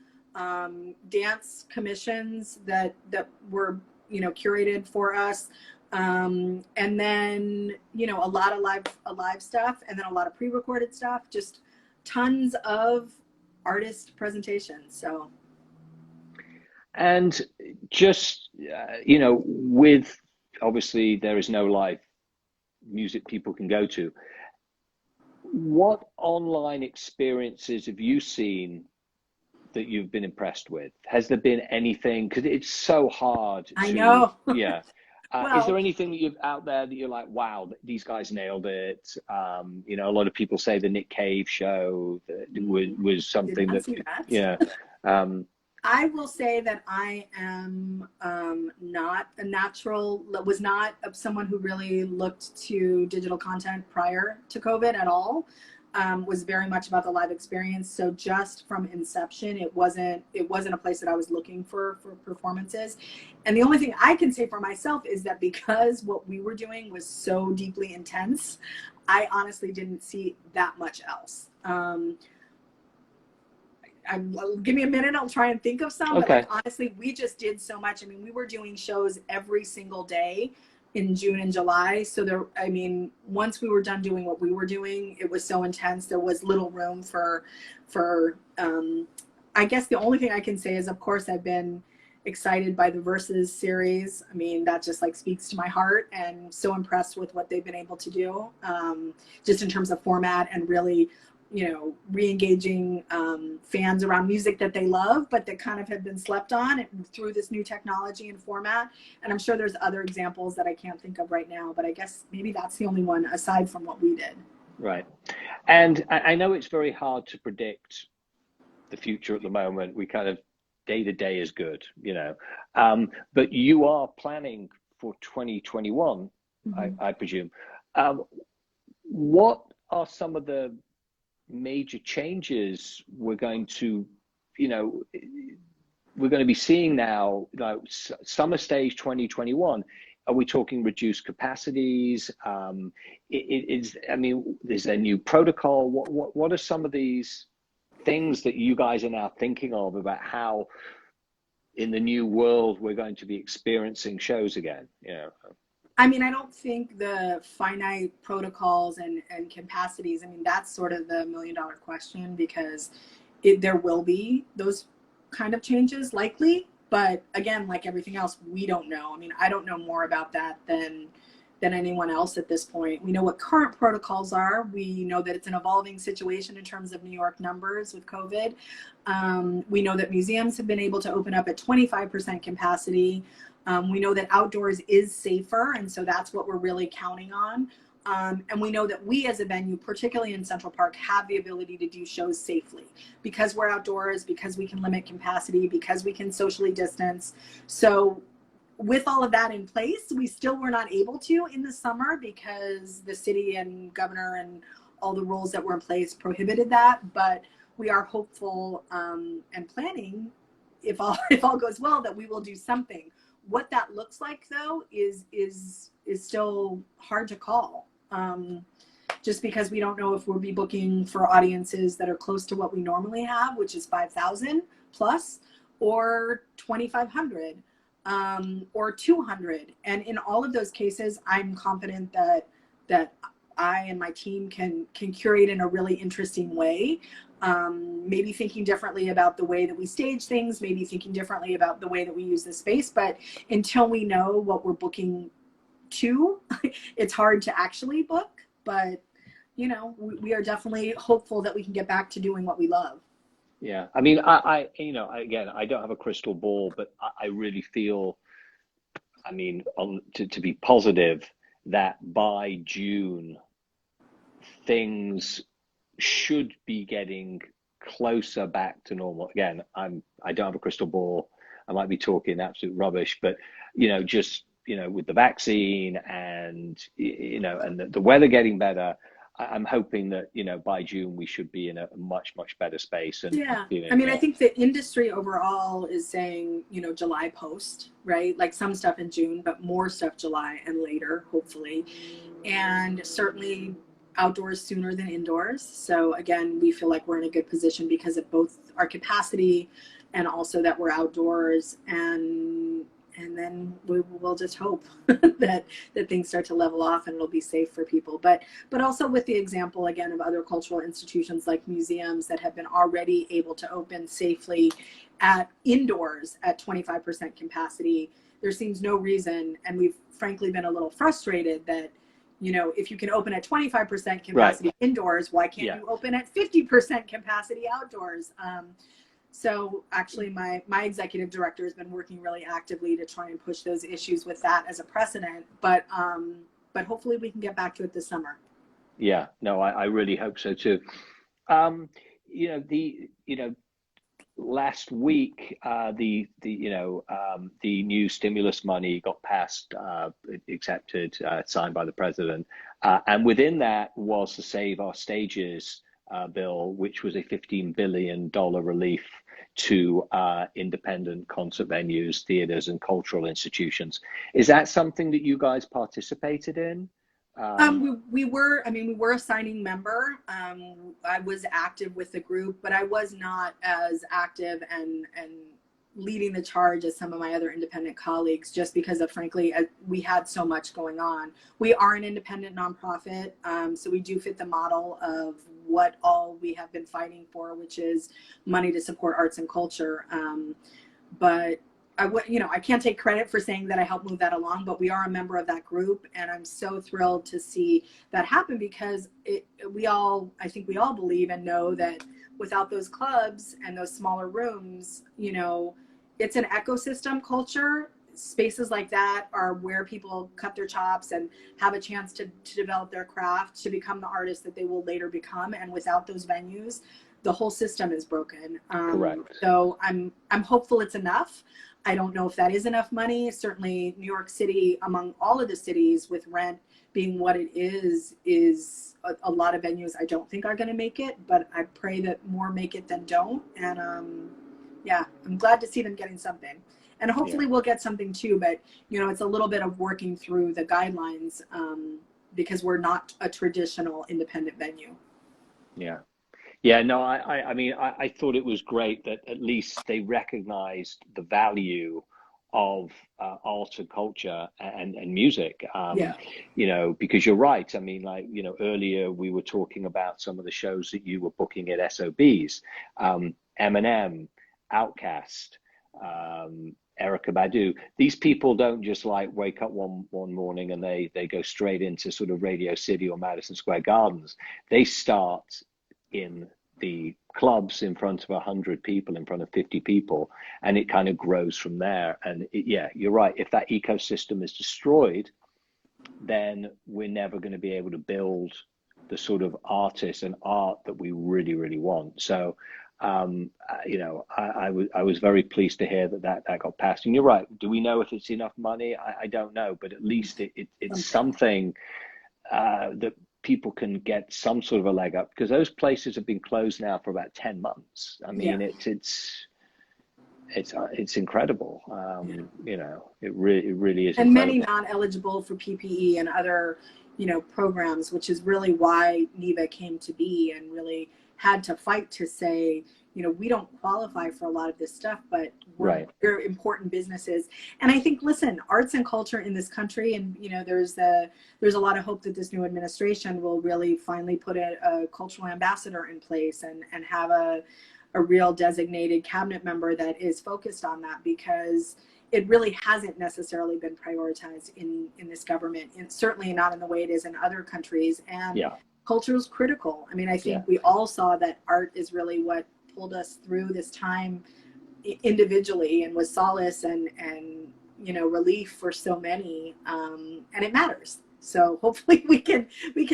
dance commissions that were, you know, curated for us. And then, you know, a lot of live stuff, and then a lot of pre-recorded stuff, just tons of artist presentations. So. And just, you know, with, obviously there is no live music people can go to. What online experiences have you seen that you've been impressed with? Has there been anything, because it's so hard to, I know. Yeah. Well, is there anything that you've out there that you're like, wow, these guys nailed it? You know, a lot of people say the Nick Cave show was something that. Yeah. I will say that I am not a natural, was not someone who really looked to digital content prior to COVID at all. Was very much about the live experience. So just from inception, it wasn't a place that I was looking for performances. And the only thing I can say for myself is that because what we were doing was so deeply intense, I honestly didn't see that much else. Give me a minute, I'll try and think of some. But Okay. like, honestly, we just did so much. I mean, we were doing shows every single day in June and July. So there, I mean, once we were done doing what we were doing, it was so intense. There was little room for, I guess the only thing I can say is, of course, I've been excited by the Versus series. I mean, that just like speaks to my heart, and so impressed with what they've been able to do, just in terms of format and really, you know, re-engaging fans around music that they love, but that kind of have been slept on through this new technology and format. And I'm sure there's other examples that I can't think of right now, but I guess maybe that's the only one aside from what we did. Right. And I know it's very hard to predict the future at the moment. We kind of day to day is good, you know. But you are planning for 2021, I presume. What are some of the major changes we're going to, you know, we're going to be seeing now, like SummerStage 2021? Are we talking reduced capacities? I mean, is there new protocol? What are some of these things that you guys are now thinking of about how in the new world we're going to be experiencing shows again? You know? I mean, I don't think the finite protocols and capacities, I mean, that's sort of the $1 million question, because there will be those kind of changes likely. But again, like everything else, we don't know. I mean, I don't know more about that than anyone else at this point. We know what current protocols are. We know that it's an evolving situation in terms of New York numbers with COVID. We know that museums have been able to open up at 25% capacity. We know that outdoors is safer, and so that's what we're really counting on. And we know that we as a venue, particularly in Central Park, have the ability to do shows safely because we're outdoors, because we can limit capacity, because we can socially distance. So with all of that in place, we still were not able to in the summer because the city and governor and all the rules that were in place prohibited that. But we are hopeful and planning, if all goes well, that we will do something. What that looks like, though, is still hard to call. Just because we don't know if we'll be booking for audiences that are close to what we normally have, which is 5,000 plus, or 2,500, or 200. And in all of those cases, I'm confident that I and my team can curate in a really interesting way. Maybe thinking differently about the way that we stage things, maybe thinking differently about the way that we use the space. But until we know what we're booking to, it's hard to actually book. But, you know, we are definitely hopeful that we can get back to doing what we love. Yeah. I mean, I you know, again, I don't have a crystal ball, but I really feel, I mean, to be positive, that by June, things should be getting closer back to normal. Again, I don't have a crystal ball. I might be talking absolute rubbish, but you know, just you know, with the vaccine and you know, and the weather getting better, I'm hoping that you know by June we should be in a much better space. And Yeah, feeling, I mean, I think the industry overall is saying, you know, July post, right? Like some stuff in June, but more stuff July and later, hopefully, and certainly outdoors sooner than indoors. So again, we feel like we're in a good position because of both our capacity and also that we're outdoors, and then we'll just hope that things start to level off and it'll be safe for people. But also with the example again of other cultural institutions like museums that have been already able to open safely at indoors at 25% capacity, there seems no reason, and we've frankly been a little frustrated that, you know, if you can open at 25% capacity right. indoors, why can't you open at 50% capacity outdoors? So actually my executive director has been working really actively to try and push those issues with that as a precedent, but hopefully we can get back to it this summer. Yeah, no, I really hope so too. You know, last week, the new stimulus money got passed, accepted, signed by the president, and within that was the Save Our Stages bill, which was a $15 billion relief to independent concert venues, theaters, and cultural institutions. Is that something that you guys participated in? We were a signing member. I was active with the group, but I was not as active and leading the charge as some of my other independent colleagues, just because of, frankly, we had so much going on. We are an independent nonprofit, so we do fit the model of what all we have been fighting for, which is money to support arts and culture. But I can't take credit for saying that I helped move that along, but we are a member of that group, and I'm so thrilled to see that happen, because I think we all believe and know that without those clubs and those smaller rooms, it's an ecosystem culture. Spaces like that are where people cut their chops and have a chance to develop their craft, to become the artists that they will later become. And without those venues, the whole system is broken. Correct. So I'm hopeful it's enough. I don't know if that is enough money. Certainly New York City, among all of the cities, with rent being what it is a lot of venues I don't think are going to make it, but I pray that more make it than don't. And I'm glad to see them getting something. And hopefully we'll get something too, but it's a little bit of working through the guidelines, because we're not a traditional independent venue. Yeah, no, I thought it was great that at least they recognized the value of art and culture and music, because you're right. I mean, earlier we were talking about some of the shows that you were booking at SOBs, Eminem, Outkast, Erika Badu. These people don't just wake up one morning and they go straight into sort of Radio City or Madison Square Gardens. They start in the clubs in front of 100 people, in front of 50 people, and it kind of grows from there. And you're right. If that ecosystem is destroyed, then we're never going to be able to build the sort of artists and art that we really, really want. So, I was very pleased to hear that got passed. And you're right. Do we know if it's enough money? I don't know, but at least it's something that people can get some sort of a leg up, because those places have been closed now for about 10 months. I mean, it's incredible. It really is. And incredible. many not eligible for PPE and other, programs, which is really why NEVA came to be, and really had to fight to say, we don't qualify for a lot of this stuff, but we're important businesses. And I think, listen, arts and culture in this country, and there's a lot of hope that this new administration will really finally put a cultural ambassador in place and have a real designated cabinet member that is focused on that, because it really hasn't necessarily been prioritized in this government, and certainly not in the way it is in other countries. And culture is critical. I mean, I think we all saw that art is really what pulled us through this time individually, and was solace and relief for so many, and it matters. So hopefully we can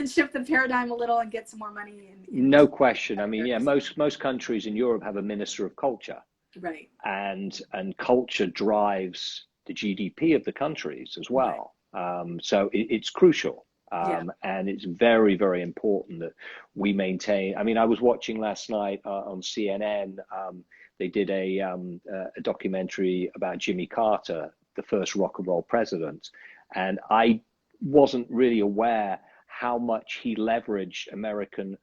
shift the paradigm a little and get some more money in no question. I mean, most countries in Europe have a minister of culture, right? And culture drives the GDP of the countries as well. So it's crucial. And it's very, very important that we maintain. I mean, I was watching last night on CNN. They did a documentary about Jimmy Carter, the first rock and roll president, and I wasn't really aware how much he leveraged American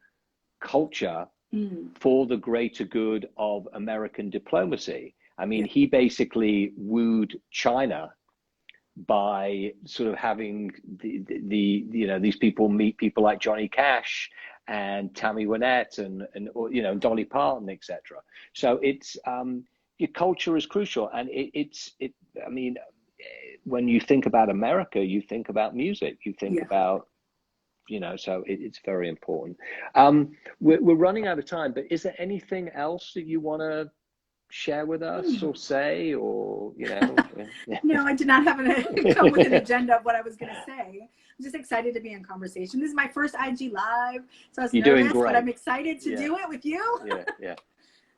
culture for the greater good of American diplomacy. I mean, he basically wooed China by sort of having these people meet people like Johnny Cash and Tammy Wynette and Dolly Parton, etc. So it's your culture is crucial, and I mean, when you think about America, you think about music, you think about so it's very important. We're running out of time, but is there anything else that you want to share with us or say, or No, I did not have come with an agenda of what I was going to say. I'm just excited to be in conversation. This is my first IG live, so I was nervous, but I'm excited to do it with you.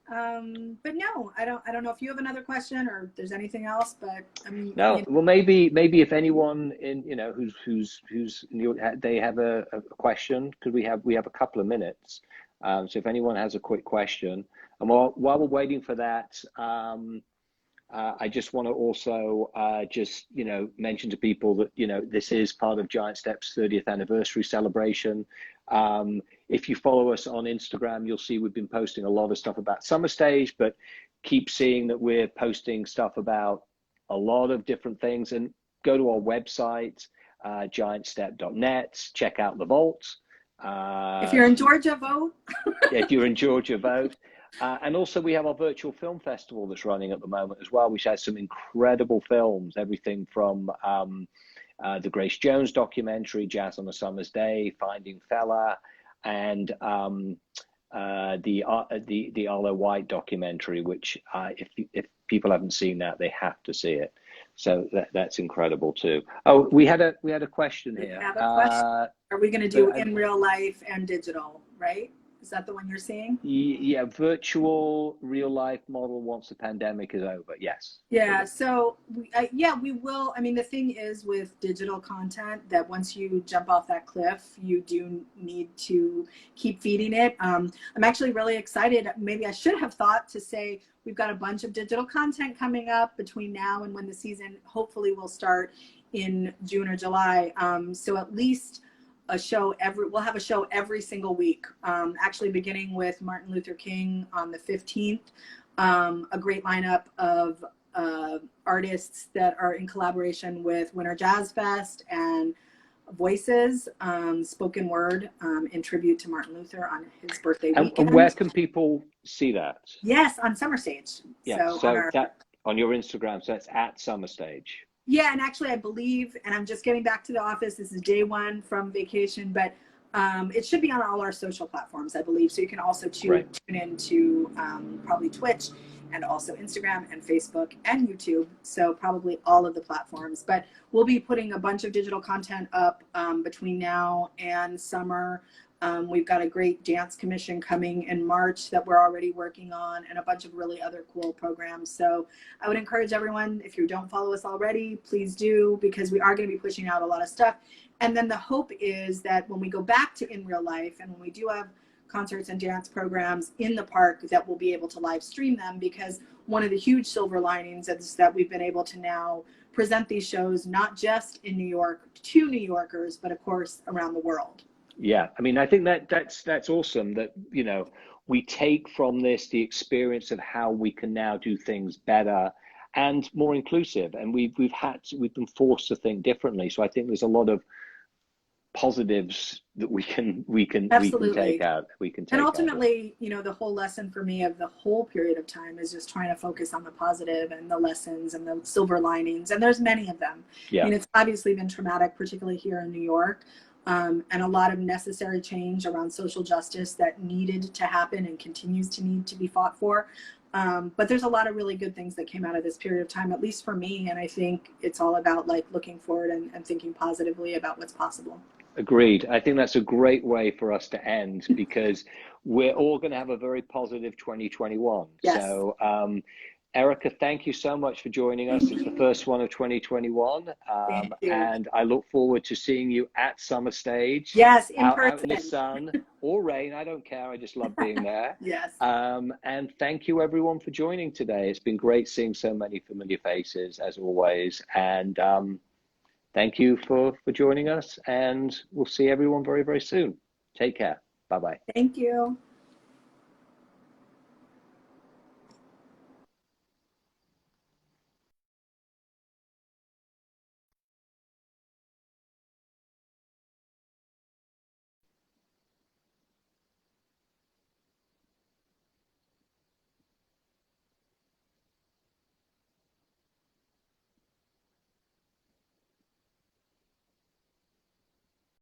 But no, I don't know if you have another question or if there's anything else, but No, well, maybe if anyone in, who's they have a question, because we have a couple of minutes. So if anyone has a quick question, and while we're waiting for that, I just want to also just mention to people that this is part of Giant Steps 30th anniversary celebration. If you follow us on Instagram, you'll see we've been posting a lot of stuff about SummerStage, but keep seeing that we're posting stuff about a lot of different things. And go to our website, giantstep.net, check out the vault. If you're in Georgia, vote. If you're in Georgia, vote. And also we have our virtual film festival that's running at the moment as well, which has some incredible films, everything from the Grace Jones documentary, Jazz on a Summer's Day, Finding Fella, and the Arlo White documentary, which if people haven't seen that, they have to see it. So that's incredible too. Oh, we had a question here. Are we going to do in real life and digital, right? Is that the one you're seeing? Yeah, virtual real life model once the pandemic is over. Yes. Yeah. So we will. I mean, the thing is with digital content that once you jump off that cliff, you do need to keep feeding it. I'm actually really excited. Maybe I should have thought to say we've got a bunch of digital content coming up between now and when the season hopefully will start in June or July. So at least we'll have a show every single week, actually beginning with Martin Luther King on the 15th, a great lineup of artists that are in collaboration with Winter Jazz Fest and Voices, spoken word in tribute to Martin Luther on his birthday weekend. And where can people see that? Yes, on SummerStage. Yeah, so on your Instagram, so it's at SummerStage. Yeah, and actually I believe, and I'm just getting back to the office, this is day one from vacation, but it should be on all our social platforms, I believe. So you can also tune into probably Twitch and also Instagram and Facebook and YouTube. So probably all of the platforms. But we'll be putting a bunch of digital content up between now and summer. We've got a great dance commission coming in March that we're already working on, and a bunch of really other cool programs. So I would encourage everyone, if you don't follow us already, please do, because we are going to be pushing out a lot of stuff. And then the hope is that when we go back to in real life and when we do have concerts and dance programs in the park, that we'll be able to live stream them, because one of the huge silver linings is that we've been able to now present these shows not just in New York to New Yorkers, but of course around the world. Yeah, I mean, I think that's awesome that, we take from this the experience of how we can now do things better and more inclusive. And we've been forced to think differently. So I think there's a lot of positives that we can take out. And ultimately, the whole lesson for me of the whole period of time is just trying to focus on the positive and the lessons and the silver linings. And there's many of them. Yeah. I mean, it's obviously been traumatic, particularly here in New York. And a lot of necessary change around social justice that needed to happen and continues to need to be fought for. But there's a lot of really good things that came out of this period of time, at least for me. And I think it's all about looking forward and thinking positively about what's possible. Agreed. I think that's a great way for us to end, because we're all going to have a very positive 2021. Yes. So, Erika, thank you so much for joining us. It's the first one of 2021. Thank you. And I look forward to seeing you at SummerStage. Yes, in person. Out in the sun or rain. I don't care. I just love being there. Yes. And thank you, everyone, for joining today. It's been great seeing so many familiar faces, as always. And thank you for joining us. And we'll see everyone very, very soon. Take care. Bye-bye. Thank you.